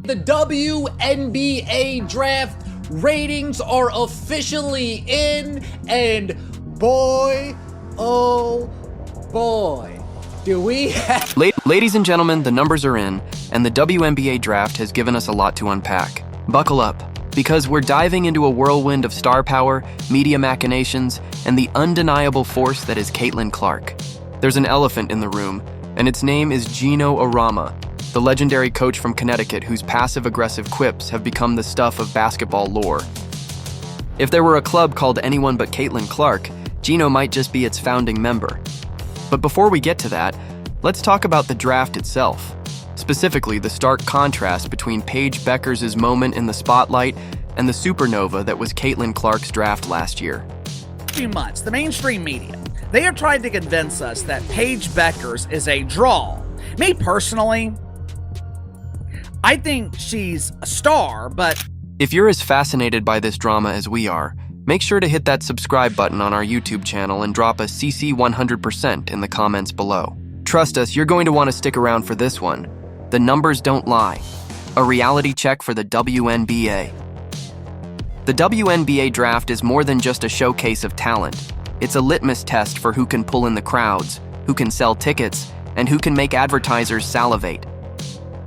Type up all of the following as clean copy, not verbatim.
The WNBA draft ratings are officially in, and boy, oh boy, do we have... Ladies and gentlemen, the numbers are in, and the WNBA draft has given us a lot to unpack. Buckle up, because we're diving into a whirlwind of star power, media machinations, and the undeniable force that is Caitlyn Clark. There's an elephant in the room, and its name is Geno Auriemma, the legendary coach from Connecticut whose passive-aggressive quips have become the stuff of basketball lore. If there were a club called Anyone But Caitlyn Clark, Geno might just be its founding member. But before we get to that, let's talk about the draft itself. Specifically, the stark contrast between Paige Bueckers' moment in the spotlight and the supernova that was Caitlyn Clark's draft last year. Few months, the mainstream media, they have tried to convince us that Paige Bueckers is a draw. Me personally, I think she's a star, but... If you're as fascinated by this drama as we are, make sure to hit that subscribe button on our YouTube channel and drop a CC 100% in the comments below. Trust us, you're going to want to stick around for this one. The numbers don't lie. A reality check for the WNBA. The WNBA draft is more than just a showcase of talent. It's a litmus test for who can pull in the crowds, who can sell tickets, and who can make advertisers salivate.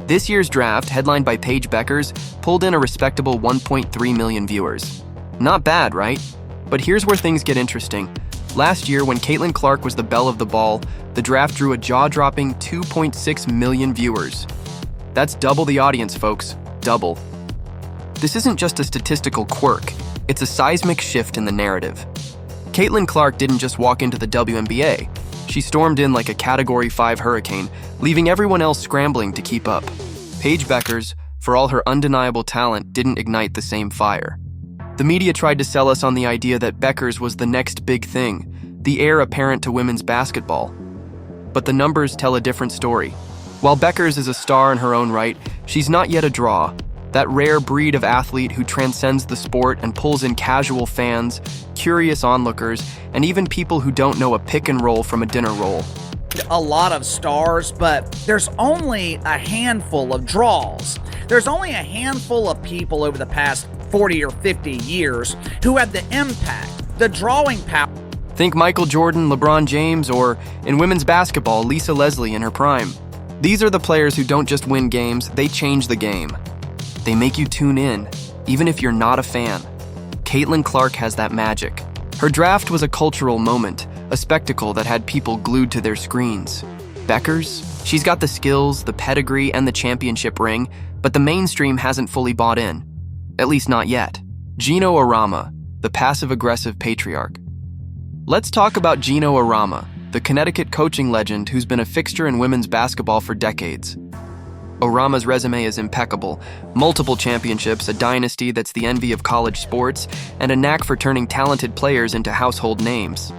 This year's draft, headlined by Paige Bueckers, pulled in a respectable 1.3 million viewers. Not bad, right? But here's where things get interesting. Last year, when Caitlyn Clark was the belle of the ball, the draft drew a jaw-dropping 2.6 million viewers. That's double the audience, folks. Double. This isn't just a statistical quirk, it's a seismic shift in the narrative. Caitlyn Clark didn't just walk into the WNBA. She stormed in like a Category 5 hurricane, leaving everyone else scrambling to keep up. Paige Bueckers, for all her undeniable talent, didn't ignite the same fire. The media tried to sell us on the idea that Bueckers was the next big thing, the heir apparent to women's basketball. But the numbers tell a different story. While Bueckers is a star in her own right, she's not yet a draw, that rare breed of athlete who transcends the sport and pulls in casual fans, curious onlookers, and even people who don't know a pick and roll from a dinner roll. A lot of stars, but there's only a handful of draws. There's only a handful of people over the past 40 or 50 years who had the impact, the drawing power. Think Michael Jordan, LeBron James, or in women's basketball, Lisa Leslie in her prime. These are the players who don't just win games, they change the game. They make you tune in, even if you're not a fan. Caitlyn Clark has that magic. Her draft was a cultural moment, a spectacle that had people glued to their screens. Bueckers? She's got the skills, the pedigree, and the championship ring, but the mainstream hasn't fully bought in. At least not yet. Geno Auriemma, the passive-aggressive patriarch. Let's talk about Geno Auriemma, the Connecticut coaching legend who's been a fixture in women's basketball for decades. Auriemma's resume is impeccable. Multiple championships, a dynasty that's the envy of college sports, and a knack for turning talented players into household names.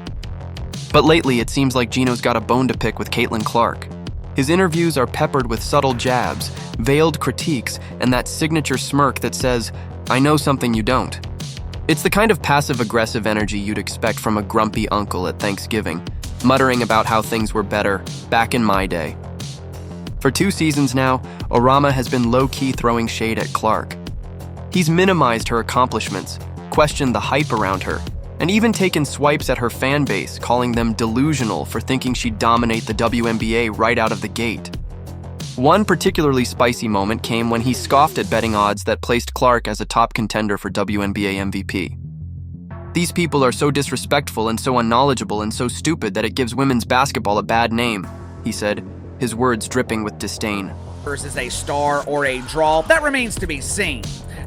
But lately, it seems like Geno's got a bone to pick with Caitlyn Clark. His interviews are peppered with subtle jabs, veiled critiques, and that signature smirk that says, "I know something you don't." It's the kind of passive-aggressive energy you'd expect from a grumpy uncle at Thanksgiving, muttering about how things were better back in my day. For 2 seasons now, Auriemma has been low-key throwing shade at Clark. He's minimized her accomplishments, questioned the hype around her, and even taken swipes at her fan base, calling them delusional for thinking she'd dominate the WNBA right out of the gate. One particularly spicy moment came when he scoffed at betting odds that placed Clark as a top contender for WNBA MVP. "These people are so disrespectful and so unknowledgeable and so stupid that it gives women's basketball a bad name," he said, his words dripping with disdain. Is a star or a draw, that remains to be seen.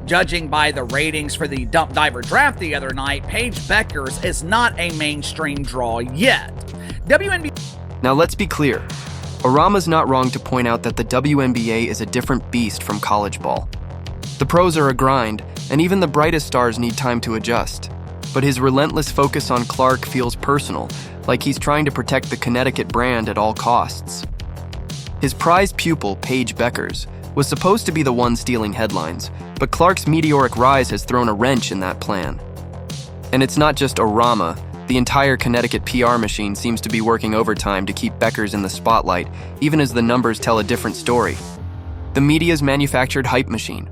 Judging by the ratings for the Dump Diver draft the other night, Paige Bueckers is not a mainstream draw yet. Now let's be clear. Auriemma's not wrong to point out that the WNBA is a different beast from college ball. The pros are a grind, and even the brightest stars need time to adjust. But his relentless focus on Clark feels personal, like he's trying to protect the Connecticut brand at all costs. His prized pupil, Paige Bueckers, was supposed to be the one stealing headlines, but Clark's meteoric rise has thrown a wrench in that plan. And it's not just Auriemma. The entire Connecticut PR machine seems to be working overtime to keep Bueckers in the spotlight, even as the numbers tell a different story. the media's manufactured hype machine.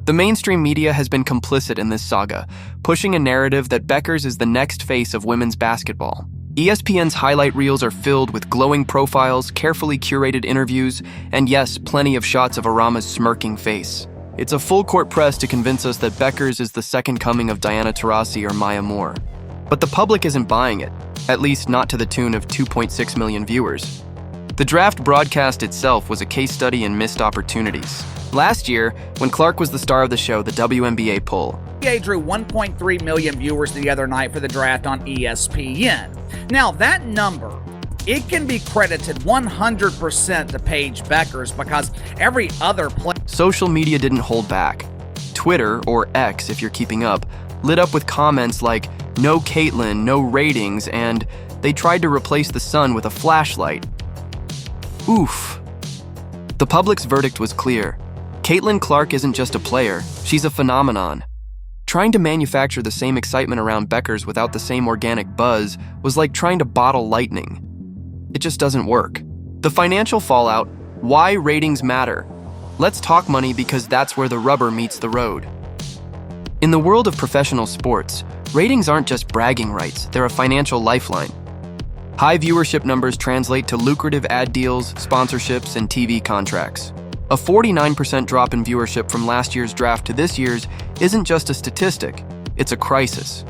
The mainstream media has been complicit in this saga, pushing a narrative that Bueckers is the next face of women's basketball. ESPN's highlight reels are filled with glowing profiles, carefully curated interviews, and yes, plenty of shots of Auriemma's smirking face. It's a full-court press to convince us that Bueckers is the second coming of Diana Taurasi or Maya Moore. But the public isn't buying it, at least not to the tune of 2.6 million viewers. The draft broadcast itself was a case study in missed opportunities. Last year, when Clark was the star of the show, the WNBA poll, NBA drew 1.3 million viewers the other night for the draft on ESPN. Now, that number, it can be credited 100% to Paige Bueckers because every other player. Social media didn't hold back. Twitter, or X if you're keeping up, lit up with comments like, "No Caitlyn, no ratings," and they tried to replace the sun with a flashlight. Oof. The public's verdict was clear. Caitlyn Clark isn't just a player, she's a phenomenon. Trying to manufacture the same excitement around Bueckers without the same organic buzz was like trying to bottle lightning. It just doesn't work. The financial fallout, why ratings matter. Let's talk money because that's where the rubber meets the road. In the world of professional sports, ratings aren't just bragging rights, they're a financial lifeline. High viewership numbers translate to lucrative ad deals, sponsorships, and TV contracts. A 49% drop in viewership from last year's draft to this year's isn't just a statistic, it's a crisis.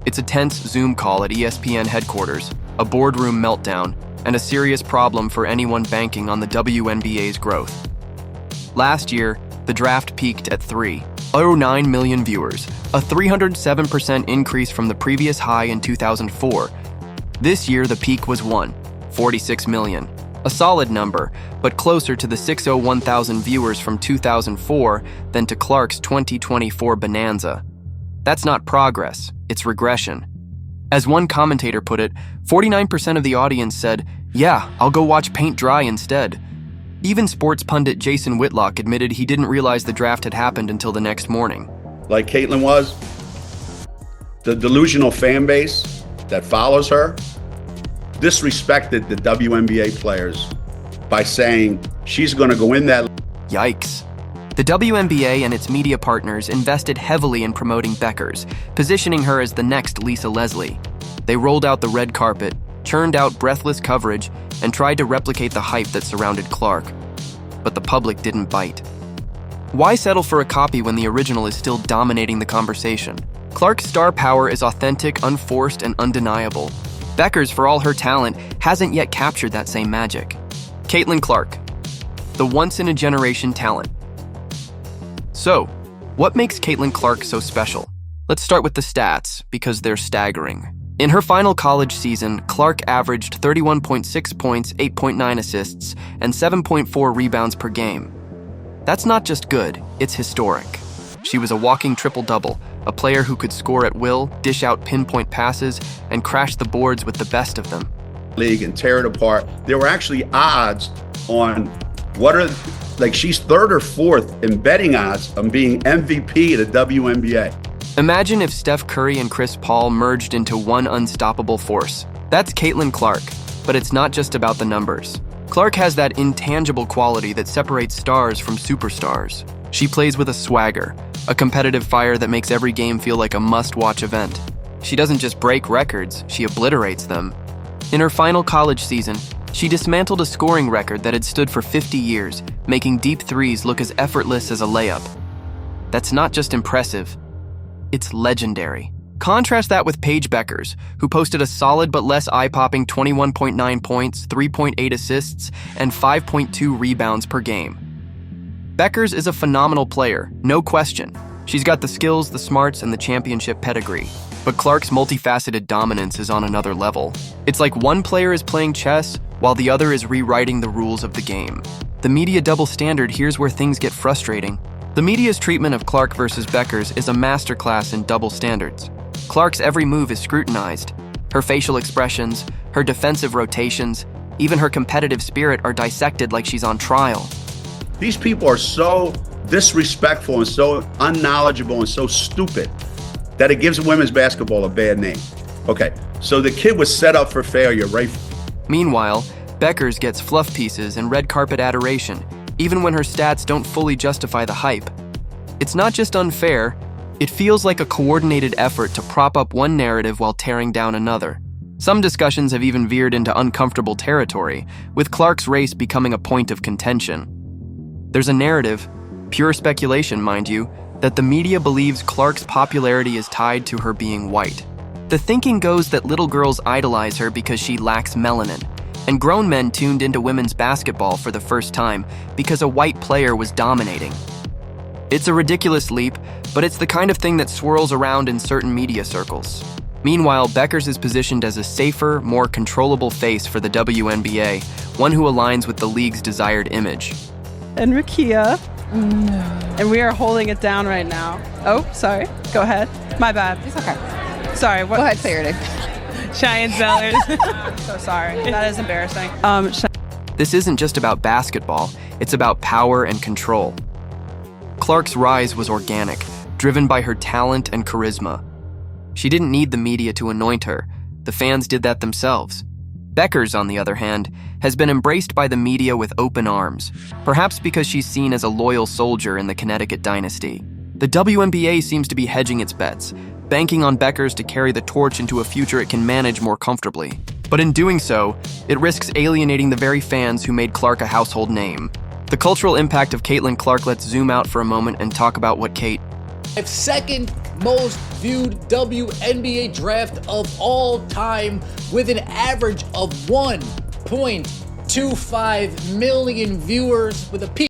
It's a tense Zoom call at ESPN headquarters, a boardroom meltdown, and a serious problem for anyone banking on the WNBA's growth. Last year, the draft peaked at 3.09 million viewers, a 307% increase from the previous high in 2004. This year, the peak was 1.46 million. A solid number, but closer to the 601,000 viewers from 2004 than to Clark's 2024 bonanza. That's not progress, it's regression. As one commentator put it, 49% of the audience said, "Yeah, I'll go watch paint dry instead." Even sports pundit Jason Whitlock admitted he didn't realize the draft had happened until the next morning. Like Caitlyn was, the delusional fan base that follows her disrespected the WNBA players by saying she's going to go in that. Yikes. The WNBA and its media partners invested heavily in promoting Bueckers, positioning her as the next Lisa Leslie. They rolled out the red carpet, churned out breathless coverage, and tried to replicate the hype that surrounded Clark. But the public didn't bite. Why settle for a copy when the original is still dominating the conversation? Clark's star power is authentic, unforced, and undeniable. Bueckers, for all her talent, hasn't yet captured that same magic. Caitlyn Clark, the once-in-a-generation talent. So, what makes Caitlyn Clark so special? Let's start with the stats, because they're staggering. In her final college season, Clark averaged 31.6 points, 8.9 assists, and 7.4 rebounds per game. That's not just good, it's historic. She was a walking triple-double, a player who could score at will, dish out pinpoint passes, and crash the boards with the best of them. League and tear it apart. There were actually odds on she's third or fourth in betting odds on being MVP of the WNBA. Imagine if Steph Curry and Chris Paul merged into one unstoppable force. That's Caitlyn Clark, but it's not just about the numbers. Clark has that intangible quality that separates stars from superstars. She plays with a swagger, a competitive fire that makes every game feel like a must-watch event. She doesn't just break records, she obliterates them. In her final college season, she dismantled a scoring record that had stood for 50 years, making deep threes look as effortless as a layup. That's not just impressive, it's legendary. Contrast that with Paige Bueckers, who posted a solid but less eye-popping 21.9 points, 3.8 assists, and 5.2 rebounds per game. Bueckers is a phenomenal player, no question. She's got the skills, the smarts, and the championship pedigree. But Clark's multifaceted dominance is on another level. It's like one player is playing chess, while the other is rewriting the rules of the game. The media double standard, here's where things get frustrating. The media's treatment of Clark versus Bueckers is a masterclass in double standards. Clark's every move is scrutinized. Her facial expressions, her defensive rotations, even her competitive spirit are dissected like she's on trial. These people are so disrespectful and so unknowledgeable and so stupid that it gives women's basketball a bad name. Okay, so the kid was set up for failure, right? Meanwhile, Bueckers gets fluff pieces and red carpet adoration, even when her stats don't fully justify the hype. It's not just unfair, it feels like a coordinated effort to prop up one narrative while tearing down another. Some discussions have even veered into uncomfortable territory, with Clark's race becoming a point of contention. There's a narrative, pure speculation mind you, that the media believes Clark's popularity is tied to her being white. The thinking goes that little girls idolize her because she lacks melanin, and grown men tuned into women's basketball for the first time because a white player was dominating. It's a ridiculous leap, but it's the kind of thing that swirls around in certain media circles. Meanwhile, Bueckers is positioned as a safer, more controllable face for the WNBA, one who aligns with the league's desired image. And Rakia. And we are holding it down right now. Oh, sorry. Go ahead. My bad. It's okay. Sorry. What? Go ahead, say your name. Cheyenne Zellers. So sorry. That is embarrassing. This isn't just about basketball, it's about power and control. Clark's rise was organic, driven by her talent and charisma. She didn't need the media to anoint her. The fans did that themselves. Bueckers, on the other hand, has been embraced by the media with open arms, perhaps because she's seen as a loyal soldier in the Connecticut dynasty. The WNBA seems to be hedging its bets, banking on Bueckers to carry the torch into a future it can manage more comfortably. But in doing so, it risks alienating the very fans who made Clark a household name. The cultural impact of Caitlyn Clark. Let's zoom out for a moment and talk about what Kate... Second most viewed WNBA draft of all time with an average of 1.25 million viewers with a peak